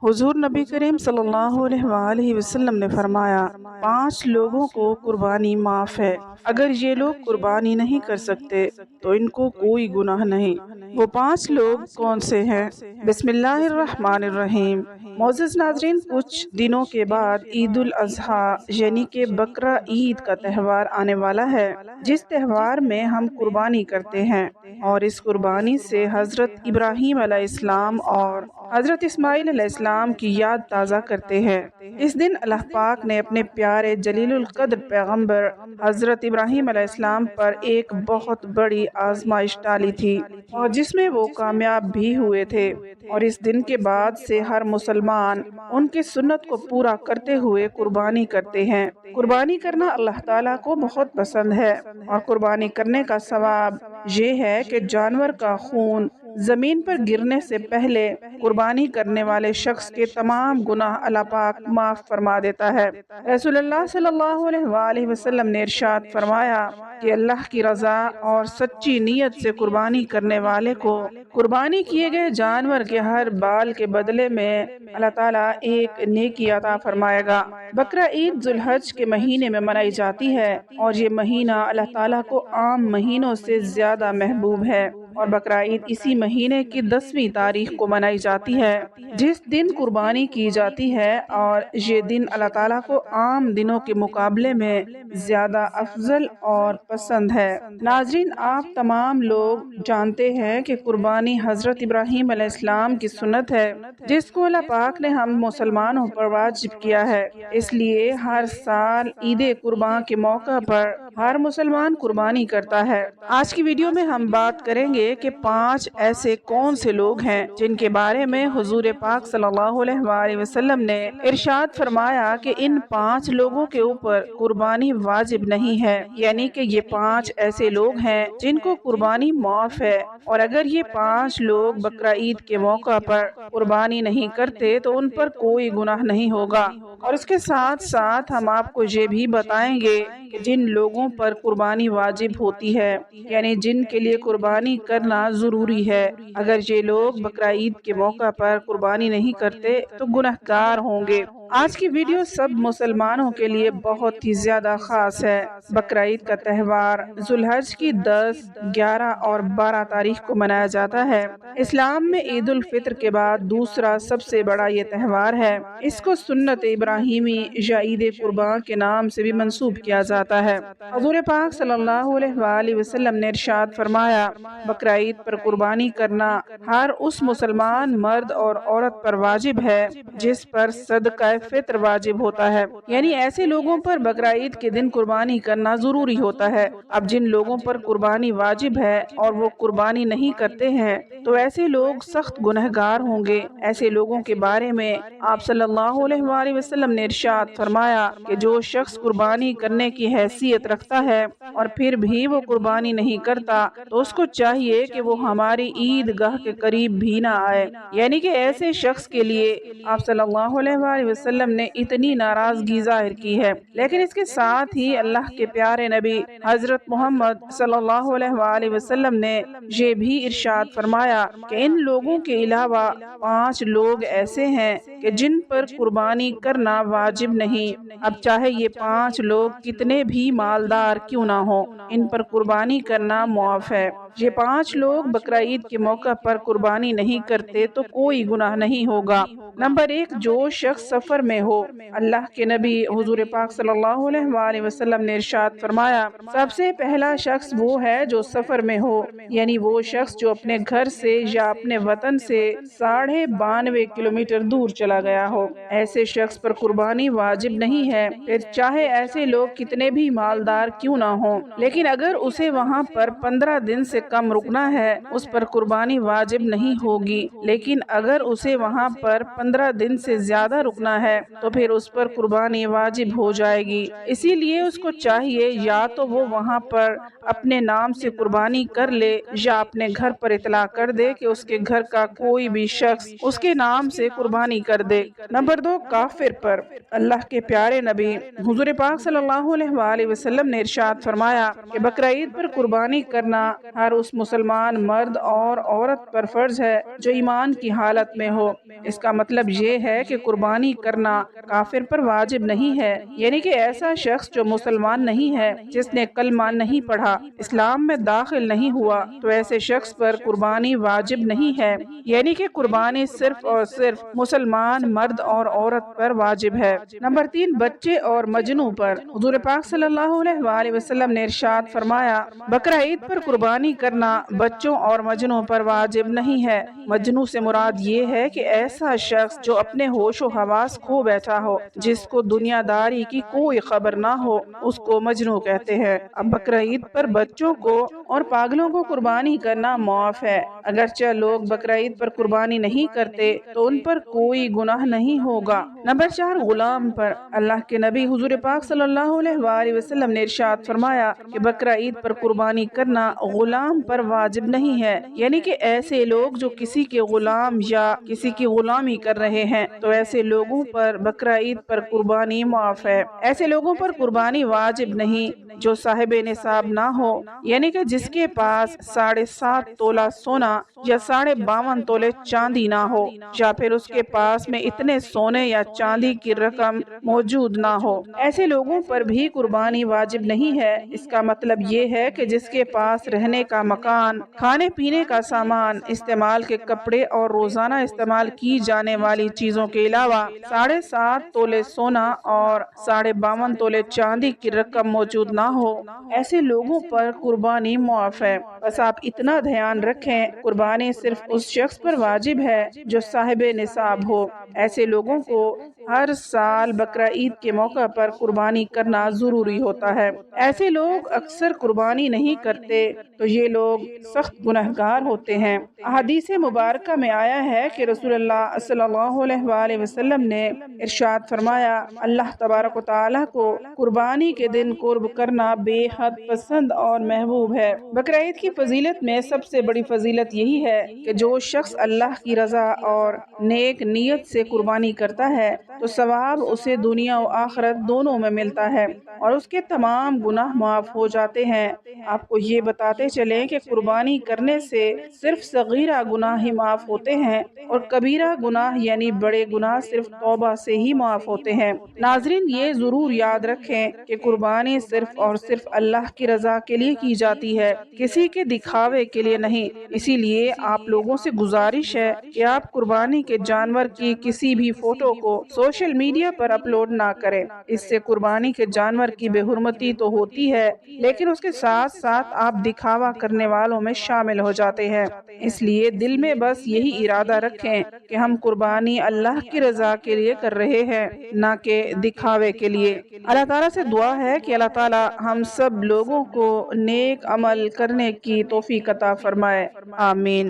हुजूर नबी करीम सल्लल्लाहु अलैहि वसल्लम ने फरमाया, 5 लोगों को कुर्बानी माफ़ है। अगर ये लोग कुर्बानी नहीं कर सकते तो इनको कोई गुनाह नहीं। वो 5 लोग कौन से हैं? बिस्मिल्लाहिर्रहमानिर्रहीम। मोअज़्ज़िज़ नाज़रीन, कुछ दिनों के बाद ईद उल अज़हा यानी कि बकरा ईद का त्यौहार आने वाला है, जिस त्यौहार में हम कुर्बानी करते हैं और इस कुर्बानी से हज़रत इब्राहीम अलैहिस्सलाम और हज़रत इस्माइल अलैहिस्सलाम की याद ताज़ा करते हैं। इस दिन अल्लाह पाक ने अपने प्यारे जलीलुल क़द्र पैगम्बर हज़रत इब्राहीम अलैहिस्सलाम पर एक बहुत बड़ी आजमाइश डाली थी और जिसमें वो कामयाब भी हुए थे। और इस दिन के बाद से हर मुसलमान उनकी सुन्नत को पूरा करते हुए कुर्बानी करते हैं। कुर्बानी करना अल्लाह ताला को बहुत पसंद है और कुर्बानी करने का सवाब ये है कि जानवर का खून ज़मीन पर गिरने से पहले कुर्बानी करने वाले शख्स के तमाम गुनाह अल्लाह पाक माफ़ फरमा देता है। रसूलुल्लाह सल्लल्लाहु अलैहि वसल्लम ने इरशाद फरमाया कि अल्लाह की रज़ा और सच्ची नीयत से कुर्बानी करने वाले को कुर्बानी किए गए जानवर के हर बाल के बदले में अल्लाह ताला एक नेकी अता फरमाएगा। बकरा ईद जुल्हज के महीने में मनाई जाती है और ये महीना अल्लाह ताला को आम महीनों से ज़्यादा महबूब है और बकरा ईद इसी महीने की 10वीं तारीख को मनाई जाती है, जिस दिन कुर्बानी की जाती है और ये दिन अल्लाह ताला को आम दिनों के मुकाबले में ज़्यादा अफजल और पसंद है। नाज़रीन, आप तमाम लोग जानते हैं कि कुर्बानी हज़रत इब्राहीम अलैहिस्सलाम की सुन्नत है, जिसको अल्लाह पाक ने हम मुसलमानों पर वाजिब किया है। इसलिए हर साल ईद कुर्बान के मौका पर हर मुसलमान कुर्बानी करता है। आज की वीडियो में हम बात करेंगे कि 5 ऐसे कौन से लोग हैं जिनके बारे में हुजूर पाक सल्लल्लाहु अलैहि वसल्लम ने इरशाद फरमाया कि इन 5 लोगों के ऊपर कुर्बानी वाजिब नहीं है, यानी कि ये 5 ऐसे लोग हैं जिनको कुर्बानी माफ है और अगर ये 5 लोग बकरा ईद के मौका पर कुर्बानी नहीं करते तो उन पर कोई गुनाह नहीं होगा। और उसके साथ साथ हम आपको ये भी बताएंगे कि जिन लोगों पर कुर्बानी वाजिब होती है, यानी जिनके लिए कुर्बानी करना ज़रूरी है, अगर ये लोग बकरा ईद के मौका पर कुर्बानी नहीं करते तो गुनहगार होंगे। आज की वीडियो सब मुसलमानों के लिए बहुत ही ज़्यादा ख़ास है। बकरा ईद का त्यौहार जुल्हज की 10, 11 और 12 तारीख को मनाया जाता है। इस्लाम में ईद उल फित्र के बाद दूसरा सबसे बड़ा ये त्यौहार है। इसको सुन्नत इब्राहीमी या ईद कुर्बान के नाम से भी मंसूब किया जाता है। हुज़ूर पाक सल्लल्लाहु अलैहि वसल्लम ने इरशाद फरमाया, बकरा ईद पर कुर्बानी करना हर उस मुसलमान मर्द और औरत पर वाजिब है जिस पर सदका फित्र वाजिब होता है, यानी ऐसे लोगों पर बकरा ईद के दिन कुर्बानी करना जरूरी होता है। अब जिन लोगों पर कुर्बानी वाजिब है और वो कुर्बानी नहीं करते हैं तो ऐसे लोग सख्त गुनहगार होंगे। ऐसे लोगों के बारे में आप सल्लल्लाहु अलैहि वसल्लम ने इरशाद फरमाया कि जो शख्स कुर्बानी करने की हैसियत रखता है और फिर भी वो कुर्बानी नहीं करता तो उसको चाहिए कि वो हमारी ईदगाह के करीब भी ना आए, यानी कि ऐसे शख्स के लिए आप सल्लल्लाहु अलैहि वसल्लम ने इतनी नाराजगी जाहिर की है। लेकिन इसके साथ ही अल्लाह के प्यारे नबी हजरत मोहम्मद सल्लल्लाहु अलैहि वसल्लम ने ये भी इरशाद फरमाया कि इन लोगों के अलावा 5 लोग ऐसे हैं कि जिन पर कुर्बानी करना वाजिब नहीं। अब चाहे ये 5 लोग कितने भी मालदार क्यों ना हो, इन पर कुर्बानी करना मुआफ है। ये 5 लोग बकरा ईद के मौका पर कुर्बानी नहीं करते तो कोई गुनाह नहीं होगा। नंबर 1, जो शख्स सफर में हो। अल्लाह के नबी हुजूर पाक सल्लल्लाहु अलैहि वसल्लम ने इरशाद फरमाया, सबसे पहला शख्स वो है जो सफर में हो, यानी वो शख्स जो अपने घर से या अपने वतन से 92.5 किलोमीटर दूर चला गया हो। ऐसे शख्स पर कुर्बानी वाजिब नहीं है, फिर चाहे ऐसे लोग कितने भी मालदार क्यों ना हो। लेकिन अगर उसे वहाँ पर 15 दिन से कम रुकना है उस पर कुर्बानी वाजिब नहीं होगी। लेकिन अगर उसे वहाँ पर 15 दिन से ज्यादा रुकना है तो फिर उस पर कुर्बानी वाजिब हो जाएगी। इसीलिए उसको चाहिए या तो वो वहाँ पर अपने नाम से कुर्बानी कर ले या अपने घर पर इतला कर दे कि उसके घर का कोई भी शख्स उसके नाम से कुर्बानी कर दे। नंबर 2, काफिर पर। अल्लाह के प्यारे नबी हुजूर पाक सल्लल्लाहु अलैहि वसल्लम ने इरशाद फरमाया कि बकरा ईद पर कुर्बानी करना हर ہر اس مسلمان مرد اور عورت پر فرض ہے جو ایمان کی حالت میں ہو۔ اس کا مطلب یہ ہے کہ قربانی کرنا کافر پر واجب نہیں ہے، یعنی کہ ایسا شخص جو مسلمان نہیں ہے، جس نے کلمہ نہیں پڑھا، اسلام میں داخل نہیں ہوا، تو ایسے شخص پر قربانی واجب نہیں ہے، یعنی کہ قربانی صرف اور صرف مسلمان مرد اور عورت پر واجب ہے۔ نمبر 3، بچے اور مجنو پر۔ حضور پاک صلی اللہ علیہ وآلہ وسلم نے ارشاد فرمایا، بقرہ عید پر قربانی کرنا بچوں اور مجنو پر واجب نہیں ہے۔ مجنو سے مراد یہ ہے کہ ایسا شخص جو اپنے ہوش و حواس کھو بیٹھا ہو، جس کو دنیا داری کی کوئی خبر نہ ہو، اس کو مجنو کہتے ہیں۔ اب بقرہ عید پر بچوں کو اور پاگلوں کو قربانی کرنا معاف ہے۔ اگرچہ لوگ بقرہ عید پر قربانی نہیں کرتے تو ان پر کوئی گناہ نہیں ہوگا۔ نمبر 4، غلام پر۔ اللہ کے نبی حضور پاک صلی اللہ علیہ وآلہ وسلم نے ارشاد فرمایا کہ بقرہ عید پر قربانی کرنا غلام پر واجب نہیں ہے، یعنی کہ ایسے لوگ جو کسی کے غلام یا کسی کی غلامی کر رہے ہیں، تو ایسے لوگوں پر بقرہ عید پر قربانی معاف ہے۔ ایسے لوگوں پر قربانی واجب نہیں جو صاحب نصاب نہ ہو، یعنی کہ جس کے پاس 7.5 تولہ سونا یا 52.5 تولے چاندی نہ ہو، یا پھر اس کے پاس میں اتنے سونے یا چاندی کی رقم موجود نہ ہو۔ ایسے لوگوں پر بھی قربانی واجب نہیں ہے۔ اس کا مطلب یہ ہے کہ جس کے پاس رہنے کا مکان، کھانے پینے کا سامان، استعمال کے کپڑے اور روزانہ استعمال کی جانے والی چیزوں کے علاوہ 7.5 تولے سونا اور 52.5 تولے چاندی کی رقم موجود نہ ہو، ایسے لوگوں پر قربانی معاف ہے۔ بس آپ اتنا دھیان رکھیں، قربانی صرف اس شخص پر واجب ہے جو صاحب نصاب ہو۔ ایسے لوگوں کو ہر سال بقرہ عید کے موقع پر قربانی کرنا ضروری ہوتا ہے۔ ایسے لوگ اکثر قربانی نہیں کرتے تو یہ لوگ سخت گنہگار ہوتے ہیں۔ احادیث مبارکہ میں آیا ہے کہ رسول اللہ صلی اللہ علیہ وآلہ وسلم نے ارشاد فرمایا، اللہ تبارک و تعالیٰ کو قربانی کے دن قرب کرنا بے حد پسند اور محبوب ہے۔ بقرہ عید کی فضیلت میں سب سے بڑی فضیلت یہی ہے کہ جو شخص اللہ کی رضا اور نیک نیت سے قربانی کرتا ہے تو ثواب اسے دنیا و آخرت دونوں میں ملتا ہے اور اس کے تمام گناہ معاف ہو جاتے ہیں۔ آپ کو یہ بتاتے چلیں کہ قربانی کرنے سے صرف صغیرہ گناہ ہی معاف ہوتے ہیں اور کبیرہ گناہ یعنی بڑے گناہ صرف توبہ سے ہی معاف ہوتے ہیں۔ ناظرین، یہ ضرور یاد رکھیں کہ قربانی صرف اور صرف اللہ کی رضا کے لیے کی جاتی ہے، کسی کے دکھاوے کے لیے نہیں۔ اسی لیے آپ لوگوں سے گزارش ہے کہ آپ قربانی کے جانور کی کسی بھی فوٹو کو سوشل میڈیا پر اپلوڈ نہ کریں۔ اس سے قربانی کے جانور کی بے حرمتی تو ہوتی ہے، لیکن اس کے ساتھ ساتھ آپ دکھاوا کرنے والوں میں شامل ہو جاتے ہیں۔ اس لیے دل میں بس یہی ارادہ رکھیں کہ ہم قربانی اللہ کی رضا کے لیے کر رہے ہیں، نہ کہ دکھاوے کے لیے۔ اللہ تعالیٰ سے دعا ہے کہ اللہ تعالیٰ ہم سب لوگوں کو نیک عمل کرنے کی توفیق عطا فرمائے، آمین۔